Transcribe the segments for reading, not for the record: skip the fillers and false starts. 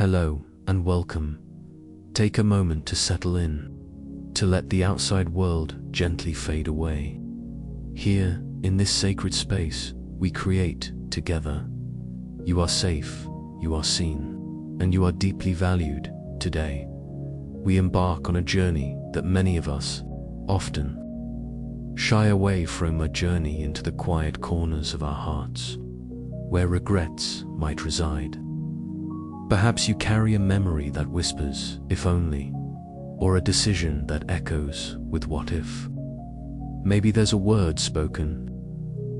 Hello and welcome. Take a moment to settle in, to let the outside world gently fade away. Here, in this sacred space, we create together. You are safe, you are seen, and you are deeply valued. Today, we embark on a journey that many of us often shy away from, a journey into the quiet corners of our hearts, where regrets might reside. Perhaps you carry a memory that whispers, "if only," or a decision that echoes with "what if." Maybe there's a word spoken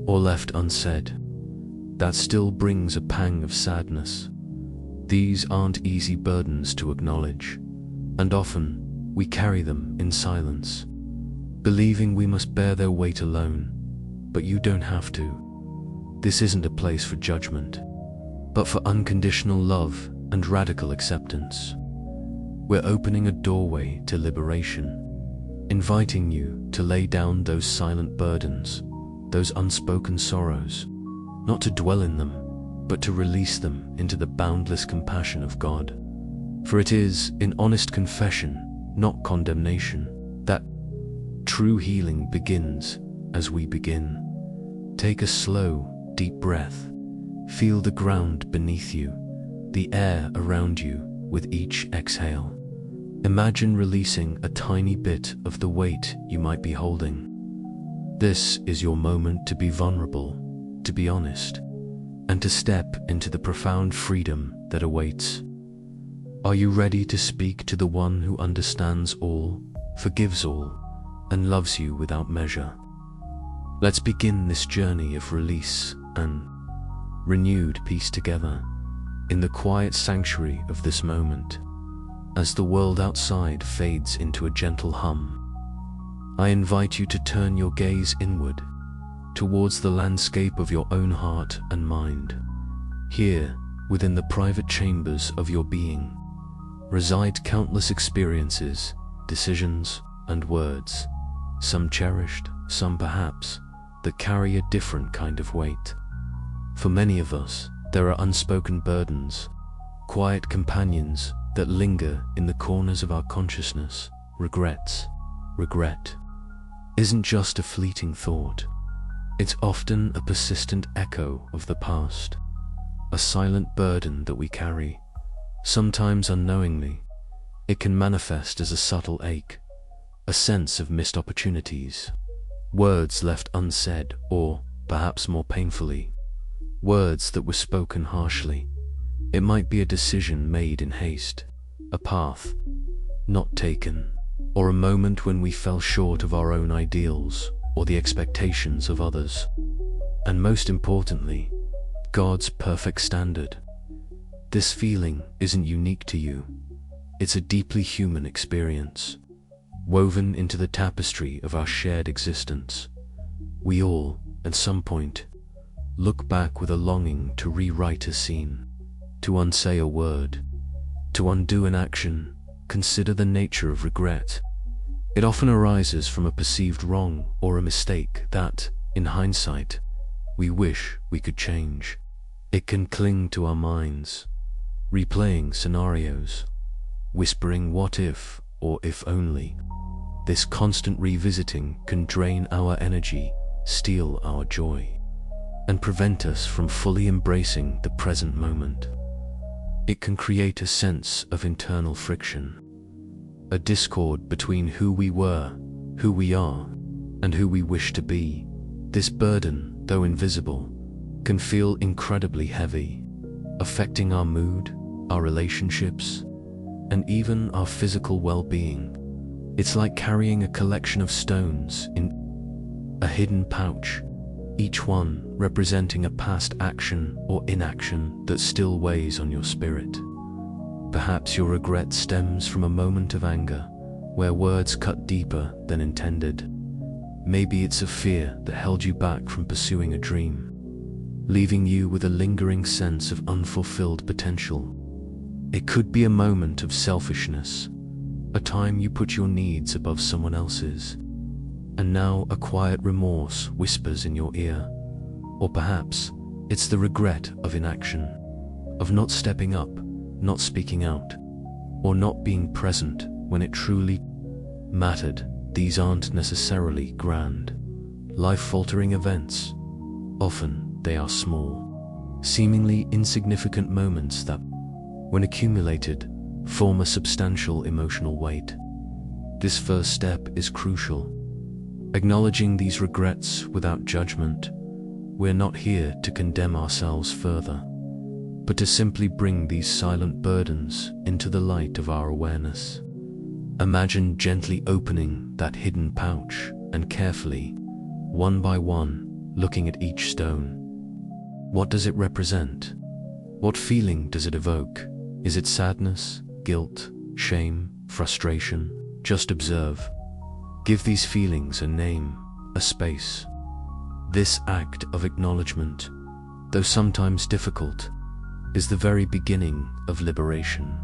or left unsaid that still brings a pang of sadness. These aren't easy burdens to acknowledge, and often we carry them in silence, believing we must bear their weight alone. But you don't have to. This isn't a place for judgment, but for unconditional love and radical acceptance. We're opening a doorway to liberation, inviting you to lay down those silent burdens, those unspoken sorrows, not to dwell in them, but to release them into the boundless compassion of God. For it is in honest confession, not condemnation, that true healing begins. As we begin, take a slow, deep breath. Feel the ground beneath you, the air around you with each exhale. Imagine releasing a tiny bit of the weight you might be holding. This is your moment to be vulnerable, to be honest, and to step into the profound freedom that awaits. Are you ready to speak to the one who understands all, forgives all, and loves you without measure? Let's begin this journey of release and renewed peace together, in the quiet sanctuary of this moment. As the world outside fades into a gentle hum, I invite you to turn your gaze inward, towards the landscape of your own heart and mind. Here, within the private chambers of your being, reside countless experiences, decisions, and words, some cherished, some perhaps, that carry a different kind of weight. For many of us, there are unspoken burdens, quiet companions that linger in the corners of our consciousness. Regrets. Regret isn't just a fleeting thought. It's often a persistent echo of the past, a silent burden that we carry, sometimes unknowingly. It can manifest as a subtle ache, a sense of missed opportunities, words left unsaid, or, perhaps more painfully, words that were spoken harshly. It might be a decision made in haste, a path not taken, or a moment when we fell short of our own ideals or the expectations of others. And most importantly, God's perfect standard. This feeling isn't unique to you. It's a deeply human experience, woven into the tapestry of our shared existence. We all, at some point, look back with a longing to rewrite a scene, to unsay a word, to undo an action. Consider the nature of regret. It often arises from a perceived wrong or a mistake that, in hindsight, we wish we could change. It can cling to our minds, replaying scenarios, whispering "what if" or "if only." This constant revisiting can drain our energy, steal our joy, and prevent us from fully embracing the present moment. It can create a sense of internal friction, a discord between who we were, who we are, and who we wish to be. This burden, though invisible, can feel incredibly heavy, affecting our mood, our relationships, and even our physical well-being. It's like carrying a collection of stones in a hidden pouch, each one representing a past action or inaction that still weighs on your spirit. Perhaps your regret stems from a moment of anger, where words cut deeper than intended. Maybe it's a fear that held you back from pursuing a dream, leaving you with a lingering sense of unfulfilled potential. It could be a moment of selfishness, a time you put your needs above someone else's, and now a quiet remorse whispers in your ear. Or perhaps it's the regret of inaction, of not stepping up, not speaking out, or not being present when it truly mattered. These aren't necessarily grand, life-altering events. Often they are small, seemingly insignificant moments that, when accumulated, form a substantial emotional weight. This first step is crucial. Acknowledging these regrets without judgment. We're not here to condemn ourselves further, but to simply bring these silent burdens into the light of our awareness. Imagine gently opening that hidden pouch and carefully, one by one, looking at each stone. What does it represent? What feeling does it evoke? Is it sadness, guilt, shame, frustration? Just observe. Give these feelings a name, a space. This act of acknowledgement, though sometimes difficult, is the very beginning of liberation.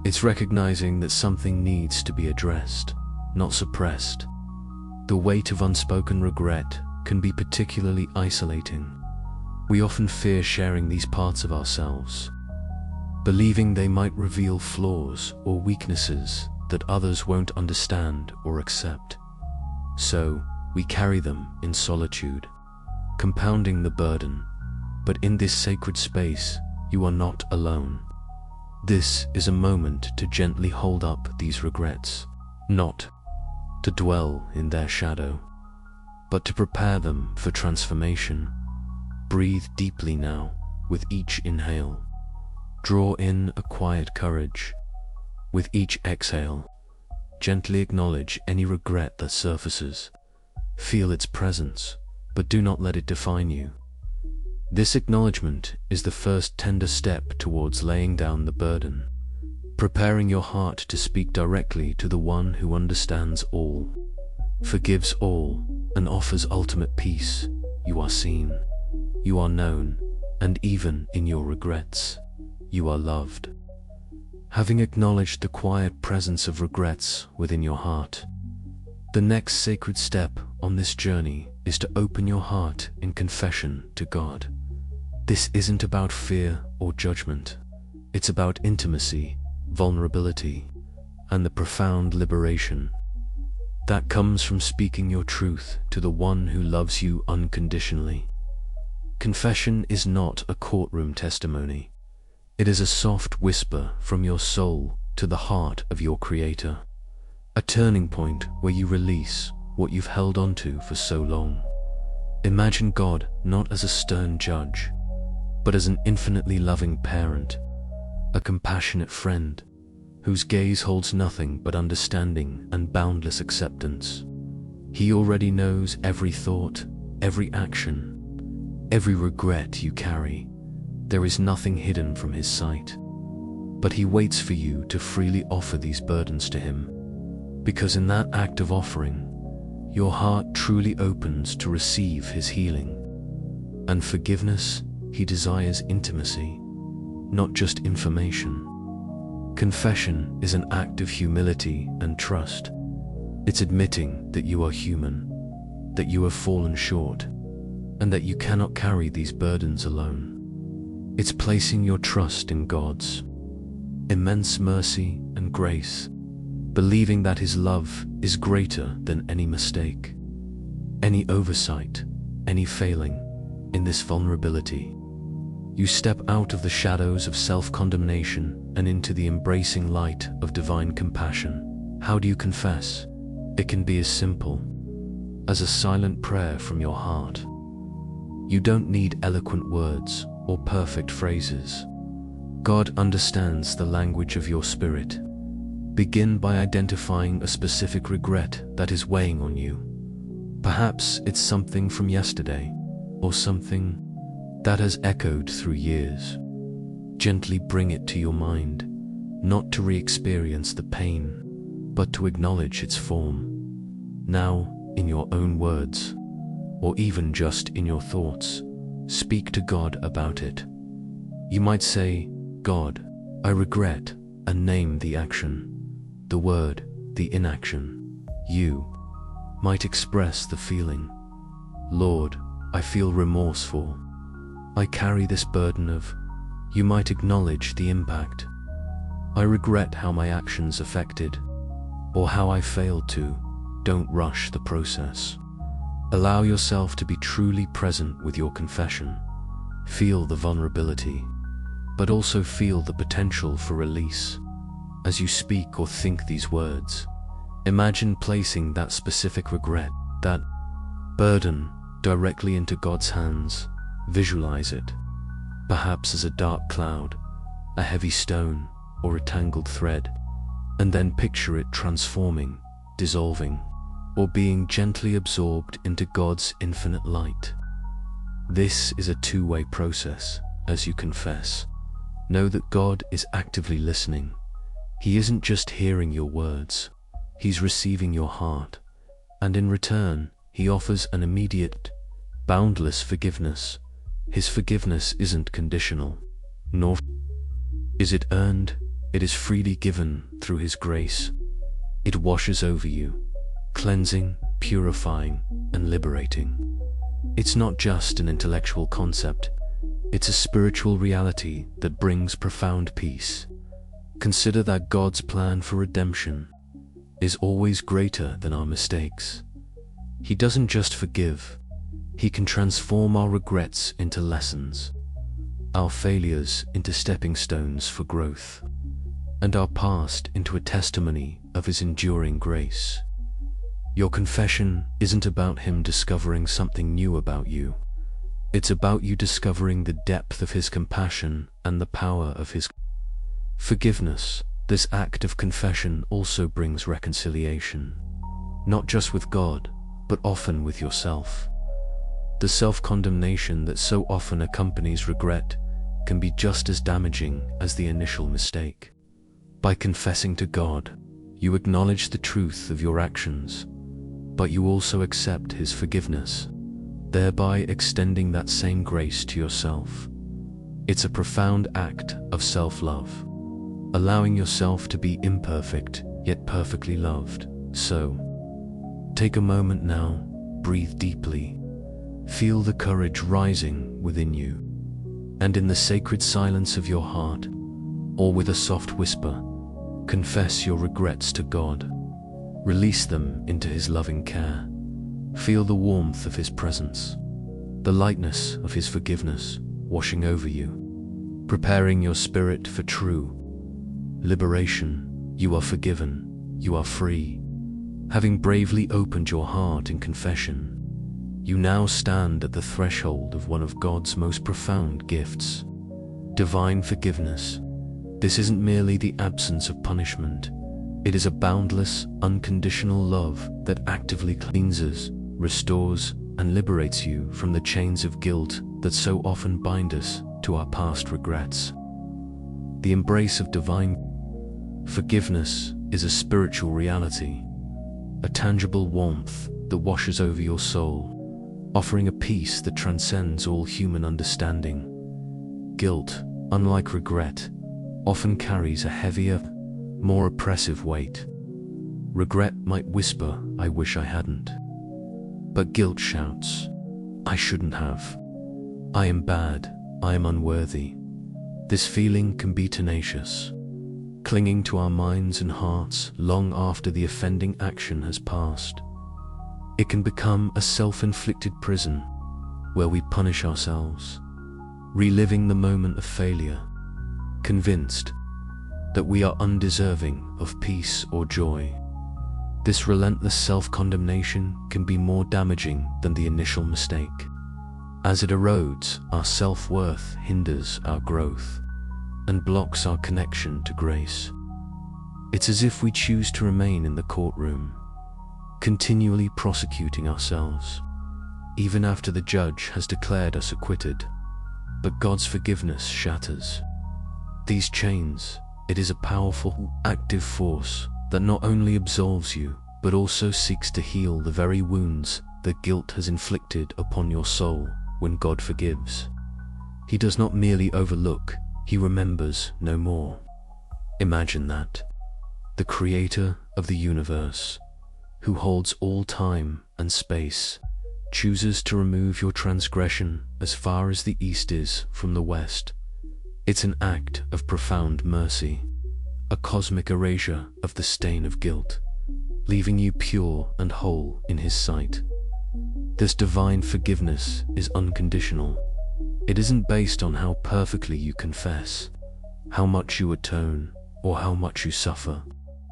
It's recognizing that something needs to be addressed, not suppressed. The weight of unspoken regret can be particularly isolating. We often fear sharing these parts of ourselves, believing they might reveal flaws or weaknesses that others won't understand or accept. So, we carry them in solitude, compounding the burden. But in this sacred space, you are not alone. This is a moment to gently hold up these regrets, not to dwell in their shadow, but to prepare them for transformation. Breathe deeply now with each inhale. Draw in a quiet courage. With each exhale, gently acknowledge any regret that surfaces. Feel its presence, but do not let it define you. This acknowledgement is the first tender step towards laying down the burden, preparing your heart to speak directly to the one who understands all, forgives all, and offers ultimate peace. You are seen, you are known, and even in your regrets, you are loved. Having acknowledged the quiet presence of regrets within your heart, the next sacred step on this journey is to open your heart in confession to God. This isn't about fear or judgment. It's about intimacy, vulnerability, and the profound liberation that comes from speaking your truth to the one who loves you unconditionally. Confession is not a courtroom testimony. It is a soft whisper from your soul to the heart of your Creator, a turning point where you release what you've held onto for so long. Imagine God not as a stern judge, but as an infinitely loving parent, a compassionate friend, whose gaze holds nothing but understanding and boundless acceptance. He already knows every thought, every action, every regret you carry. There is nothing hidden from his sight. But he waits for you to freely offer these burdens to him, because in that act of offering, your heart truly opens to receive his healing. And forgiveness, he desires intimacy, not just information. Confession is an act of humility and trust. It's admitting that you are human, that you have fallen short, and that you cannot carry these burdens alone. It's placing your trust in God's immense mercy and grace, believing that his love is greater than any mistake, any oversight, any failing. In this vulnerability, you step out of the shadows of self-condemnation and into the embracing light of divine compassion. How do you confess? It can be as simple as a silent prayer from your heart. You don't need eloquent words or perfect phrases. God understands the language of your spirit. Begin by identifying a specific regret that is weighing on you. Perhaps it's something from yesterday, or something that has echoed through years. Gently bring it to your mind, not to re-experience the pain, but to acknowledge its form. Now, in your own words, or even just in your thoughts, speak to God about it. You might say, God, I regret, and name the action, the word, the inaction. You might express the feeling. Lord, I feel remorseful. I carry this burden of. You might acknowledge the impact. I regret how my actions affected, or how I failed to. Don't rush the process. Allow yourself to be truly present with your confession. Feel the vulnerability, but also feel the potential for release. As you speak or think these words, imagine placing that specific regret, that burden, directly into God's hands. Visualize it, perhaps as a dark cloud, a heavy stone, or a tangled thread, and then picture it transforming, dissolving, or being gently absorbed into God's infinite light. This is a two-way process. As you confess, know that God is actively listening. He isn't just hearing your words, He's receiving your heart, and in return, He offers an immediate, boundless forgiveness. His forgiveness isn't conditional, nor is it earned. It is freely given through His grace. It washes over you, cleansing, purifying, and liberating. It's not just an intellectual concept, it's a spiritual reality that brings profound peace. Consider that God's plan for redemption is always greater than our mistakes. He doesn't just forgive, He can transform our regrets into lessons, our failures into stepping stones for growth, and our past into a testimony of His enduring grace. Your confession isn't about Him discovering something new about you. It's about you discovering the depth of His compassion and the power of His forgiveness. This act of confession also brings reconciliation, not just with God, but often with yourself. The self-condemnation that so often accompanies regret can be just as damaging as the initial mistake. By confessing to God, you acknowledge the truth of your actions, but you also accept His forgiveness, thereby extending that same grace to yourself. It's a profound act of self-love, allowing yourself to be imperfect yet perfectly loved. So, take a moment now, breathe deeply, feel the courage rising within you, and in the sacred silence of your heart, or with a soft whisper, confess your regrets to God. Release them into His loving care. Feel the warmth of His presence, the lightness of His forgiveness washing over you, preparing your spirit for true liberation. You are forgiven, you are free. Having bravely opened your heart in confession, you now stand at the threshold of one of God's most profound gifts, divine forgiveness. This isn't merely the absence of punishment. It is a boundless, unconditional love that actively cleanses, restores, and liberates you from the chains of guilt that so often bind us to our past regrets. The embrace of divine forgiveness is a spiritual reality, a tangible warmth that washes over your soul, offering a peace that transcends all human understanding. Guilt, unlike regret, often carries a heavier, more oppressive weight. Regret might whisper, "I wish I hadn't." But guilt shouts, "I shouldn't have. I am bad. I am unworthy." This feeling can be tenacious, clinging to our minds and hearts long after the offending action has passed. It can become a self-inflicted prison where we punish ourselves, reliving the moment of failure, convinced that we are undeserving of peace or joy. This relentless self-condemnation can be more damaging than the initial mistake. As it erodes our self-worth, hinders our growth, and blocks our connection to grace. It's as if we choose to remain in the courtroom, continually prosecuting ourselves, even after the judge has declared us acquitted. But God's forgiveness shatters these chains. It is a powerful, active force that not only absolves you, but also seeks to heal the very wounds that guilt has inflicted upon your soul. When God forgives, He does not merely overlook, He remembers no more. Imagine that. The Creator of the universe, who holds all time and space, chooses to remove your transgression as far as the east is from the west. It's an act of profound mercy, a cosmic erasure of the stain of guilt, leaving you pure and whole in His sight. This divine forgiveness is unconditional. It isn't based on how perfectly you confess, how much you atone, or how much you suffer.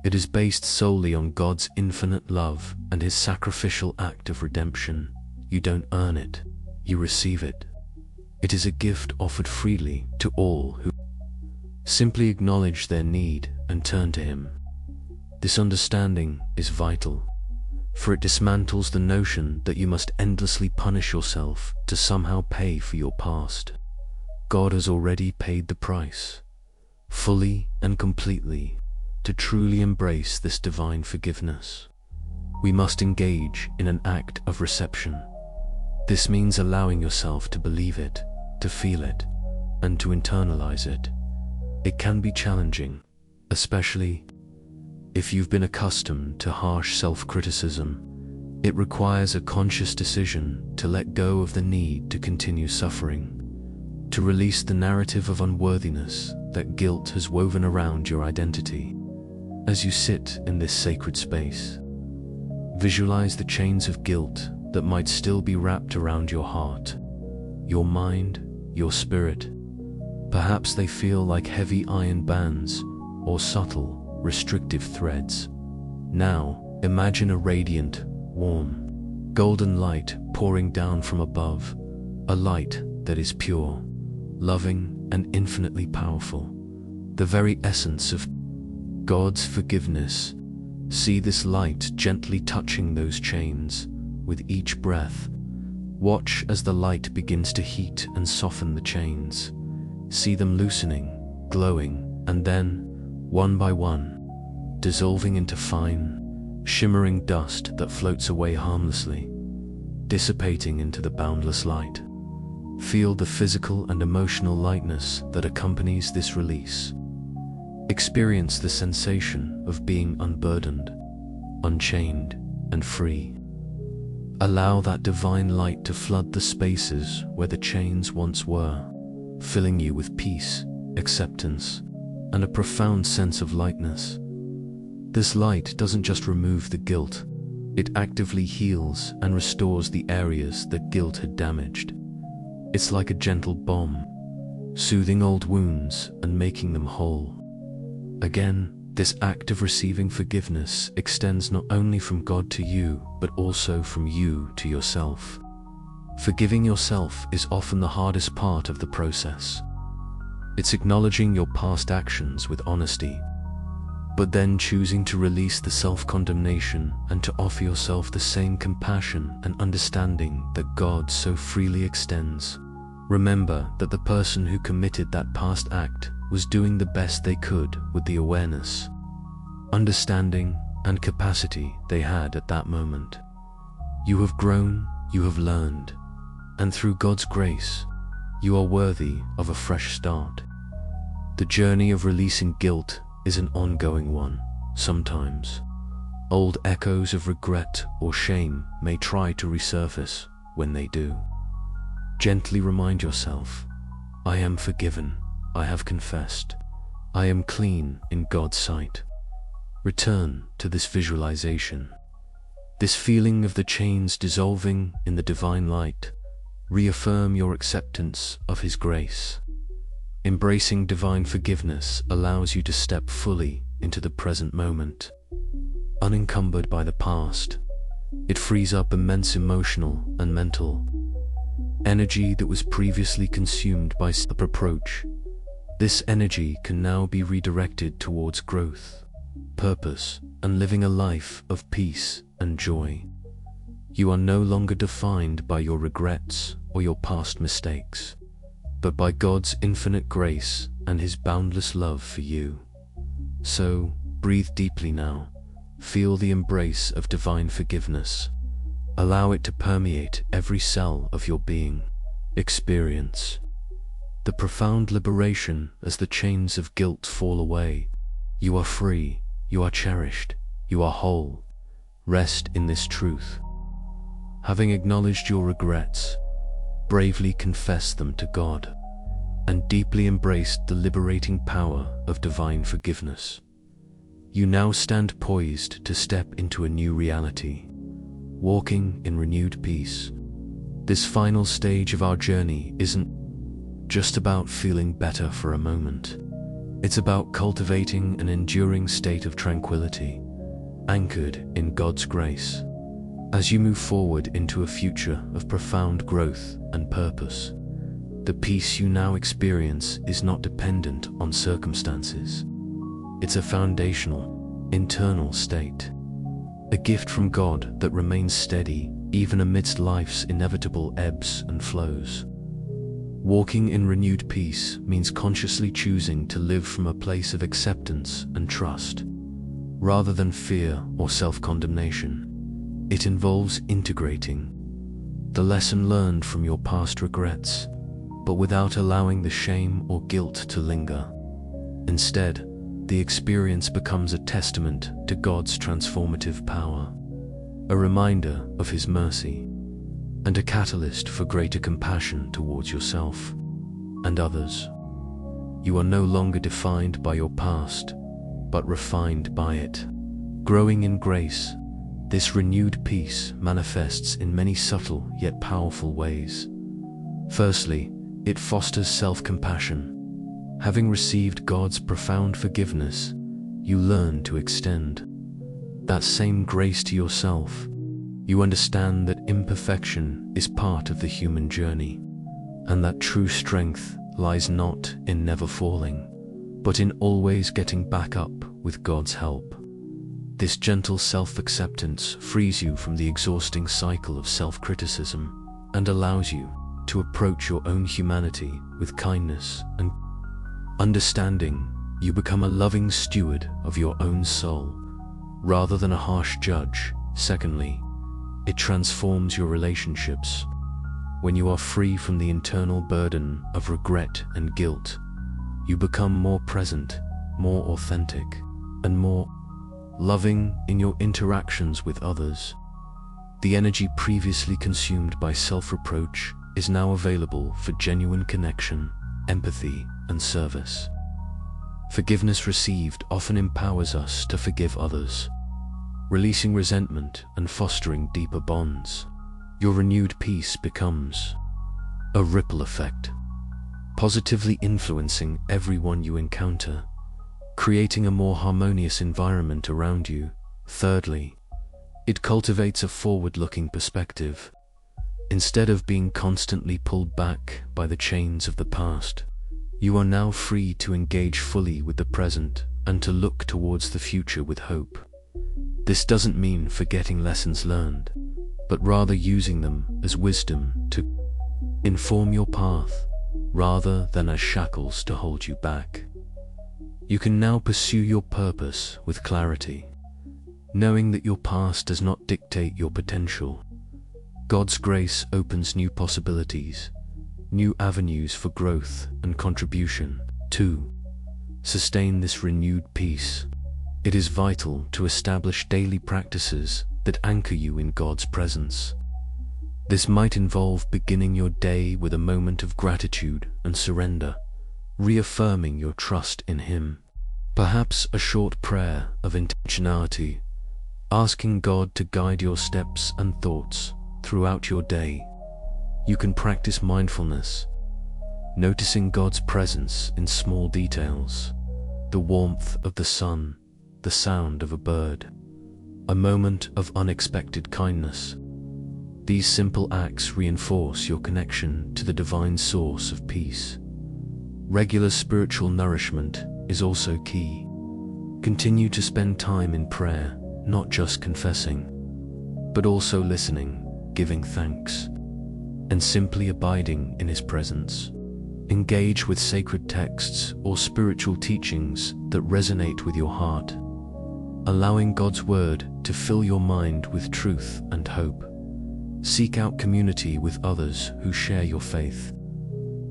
It is based solely on God's infinite love and His sacrificial act of redemption. You don't earn it, you receive it. It is a gift offered freely to all who simply acknowledge their need and turn to Him. This understanding is vital, for it dismantles the notion that you must endlessly punish yourself to somehow pay for your past. God has already paid the price, fully and completely, to truly embrace this divine forgiveness. We must engage in an act of reception. This means allowing yourself to believe it, to feel it, and to internalize it. It can be challenging, especially if you've been accustomed to harsh self-criticism. It requires a conscious decision to let go of the need to continue suffering, to release the narrative of unworthiness that guilt has woven around your identity. As you sit in this sacred space, visualize the chains of guilt that might still be wrapped around your heart, your mind, your spirit. Perhaps they feel like heavy iron bands or subtle, restrictive threads. Now, imagine a radiant, warm, golden light pouring down from above, a light that is pure, loving, and infinitely powerful, the very essence of God's forgiveness. See this light gently touching those chains with each breath. Watch as the light begins to heat and soften the chains. See them loosening, glowing, and then, one by one, dissolving into fine, shimmering dust that floats away harmlessly, dissipating into the boundless light. Feel the physical and emotional lightness that accompanies this release. Experience the sensation of being unburdened, unchained, and free. Allow that divine light to flood the spaces where the chains once were, filling you with peace, acceptance, and a profound sense of lightness. This light doesn't just remove the guilt, it actively heals and restores the areas that guilt had damaged. It's like a gentle balm, soothing old wounds and making them whole. Again, this act of receiving forgiveness extends not only from God to you, but also from you to yourself. Forgiving yourself is often the hardest part of the process. It's acknowledging your past actions with honesty, but then choosing to release the self-condemnation and to offer yourself the same compassion and understanding that God so freely extends. Remember that the person who committed that past act was doing the best they could with the awareness, understanding, and capacity they had at that moment. You have grown, you have learned, and through God's grace, you are worthy of a fresh start. The journey of releasing guilt is an ongoing one. Sometimes, old echoes of regret or shame may try to resurface. When they do, gently remind yourself, I am forgiven, I have confessed, I am clean in God's sight. Return to this visualization, this feeling of the chains dissolving in the divine light. Reaffirm your acceptance of His grace. Embracing divine forgiveness allows you to step fully into the present moment, unencumbered by the past. It frees up immense emotional and mental energy that was previously consumed by self-reproach. This energy can now be redirected towards growth, purpose, and living a life of peace and joy. You are no longer defined by your regrets or your past mistakes, but by God's infinite grace and His boundless love for you. So, breathe deeply now. Feel the embrace of divine forgiveness. Allow it to permeate every cell of your being. Experience the profound liberation as the chains of guilt fall away. You are free, you are cherished, you are whole. Rest in this truth. Having acknowledged your regrets, bravely confess them to God, and deeply embraced the liberating power of divine forgiveness. You now stand poised to step into a new reality, walking in renewed peace. This final stage of our journey isn't just about feeling better for a moment. It's about cultivating an enduring state of tranquility, anchored in God's grace. As you move forward into a future of profound growth and purpose, the peace you now experience is not dependent on circumstances. It's a foundational, internal state, a gift from God that remains steady even amidst life's inevitable ebbs and flows. Walking in renewed peace means consciously choosing to live from a place of acceptance and trust, rather than fear or self-condemnation. It involves integrating the lesson learned from your past regrets, but without allowing the shame or guilt to linger. Instead, the experience becomes a testament to God's transformative power, a reminder of His mercy, and a catalyst for greater compassion towards yourself and others. You are no longer defined by your past, but refined by it. Growing in grace, this renewed peace manifests in many subtle yet powerful ways. Firstly, it fosters self-compassion. Having received God's profound forgiveness, you learn to extend that same grace to yourself. You understand that imperfection is part of the human journey, and that true strength lies not in never falling, but in always getting back up with God's help. This gentle self-acceptance frees you from the exhausting cycle of self-criticism and allows you to approach your own humanity with kindness and understanding. You become a loving steward of your own soul, rather than a harsh judge. Secondly, it transforms your relationships. When you are free from the internal burden of regret and guilt, you become more present, more authentic, and more loving in your interactions with others. The energy previously consumed by self-reproach is now available for genuine connection, empathy, and service. Forgiveness received often empowers us to forgive others, releasing resentment and fostering deeper bonds. Your renewed peace becomes a ripple effect, positively influencing everyone you encounter, creating a more harmonious environment around you. Thirdly, it cultivates a forward-looking perspective. Instead of being constantly pulled back by the chains of the past, you are now free to engage fully with the present and to look towards the future with hope. This doesn't mean forgetting lessons learned, but rather using them as wisdom to inform your path, rather than as shackles to hold you back. You can now pursue your purpose with clarity, knowing that your past does not dictate your potential. God's grace opens new possibilities, new avenues for growth and contribution. 2. Sustain this renewed peace. It is vital to establish daily practices that anchor you in God's presence. This might involve beginning your day with a moment of gratitude and surrender, reaffirming your trust in Him. Perhaps a short prayer of intentionality, asking God to guide your steps and thoughts throughout your day. You can practice mindfulness, noticing God's presence in small details, the warmth of the sun, the sound of a bird, a moment of unexpected kindness. These simple acts reinforce your connection to the divine source of peace. Regular spiritual nourishment is also key. Continue to spend time in prayer, not just confessing, but also listening, giving thanks, and simply abiding in His presence. Engage with sacred texts or spiritual teachings that resonate with your heart, allowing God's Word to fill your mind with truth and hope. Seek out community with others who share your faith,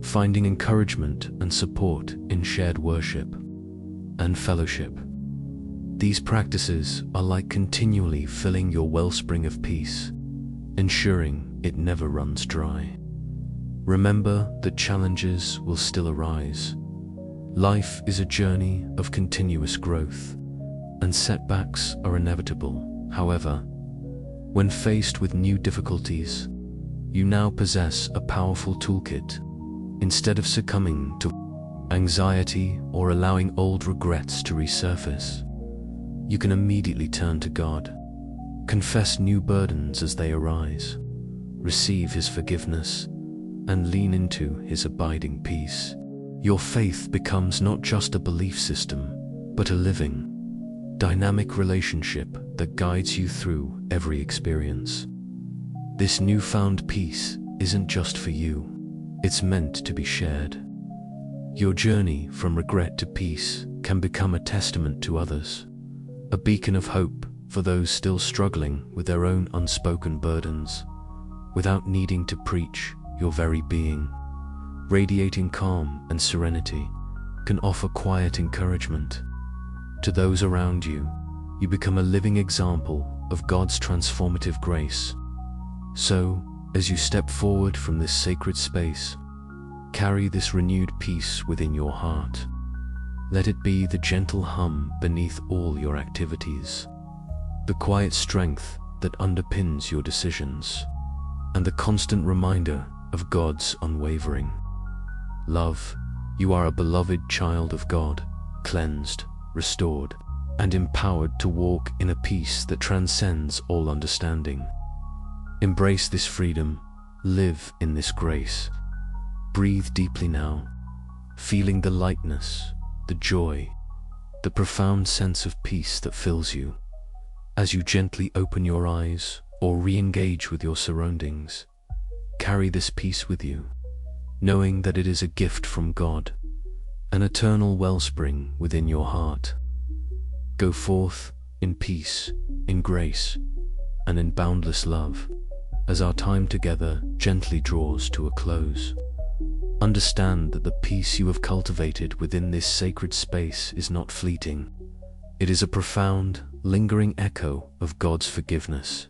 finding encouragement and support in shared worship and fellowship. These practices are like continually filling your wellspring of peace, ensuring it never runs dry. Remember that challenges will still arise. Life is a journey of continuous growth, and setbacks are inevitable. However, when faced with new difficulties, you now possess a powerful toolkit. Instead of succumbing to anxiety or allowing old regrets to resurface, you can immediately turn to God, confess new burdens as they arise, receive His forgiveness, and lean into His abiding peace. Your faith becomes not just a belief system, but a living, dynamic relationship that guides you through every experience. This newfound peace isn't just for you, it's meant to be shared. Your journey from regret to peace can become a testament to others, a beacon of hope for those still struggling with their own unspoken burdens. Without needing to preach, your very being, radiating calm and serenity, can offer quiet encouragement. To those around you, you become a living example of God's transformative grace. So, as you step forward from this sacred space, carry this renewed peace within your heart. Let it be the gentle hum beneath all your activities, the quiet strength that underpins your decisions, and the constant reminder of God's unwavering love. You are a beloved child of God, cleansed, restored, and empowered to walk in a peace that transcends all understanding. Embrace this freedom, live in this grace. Breathe deeply now, feeling the lightness, the joy, the profound sense of peace that fills you. As you gently open your eyes or re-engage with your surroundings, carry this peace with you, knowing that it is a gift from God, an eternal wellspring within your heart. Go forth in peace, in grace, and in boundless love, as our time together gently draws to a close. Understand that the peace you have cultivated within this sacred space is not fleeting. It is a profound, lingering echo of God's forgiveness,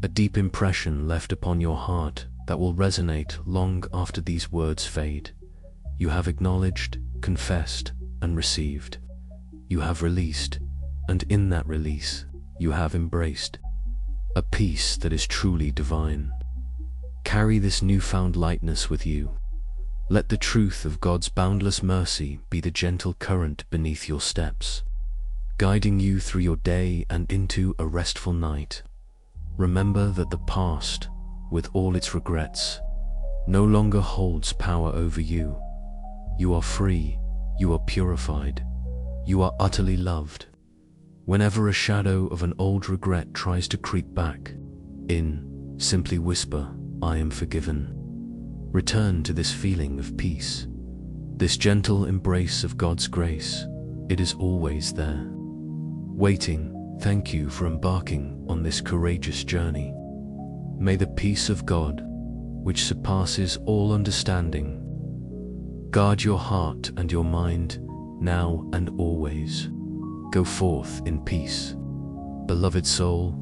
a deep impression left upon your heart that will resonate long after these words fade. You have acknowledged, confessed, and received. You have released, and in that release, you have embraced a peace that is truly divine. Carry this newfound lightness with you. Let the truth of God's boundless mercy be the gentle current beneath your steps, guiding you through your day and into a restful night. Remember that the past, with all its regrets, no longer holds power over you. You are free, you are purified, you are utterly loved. Whenever a shadow of an old regret tries to creep back in, simply whisper, "I am forgiven." Return to this feeling of peace, this gentle embrace of God's grace. It is always there, waiting. Thank you for embarking on this courageous journey. May the peace of God, which surpasses all understanding, guard your heart and your mind now and always. Go forth in peace, beloved soul,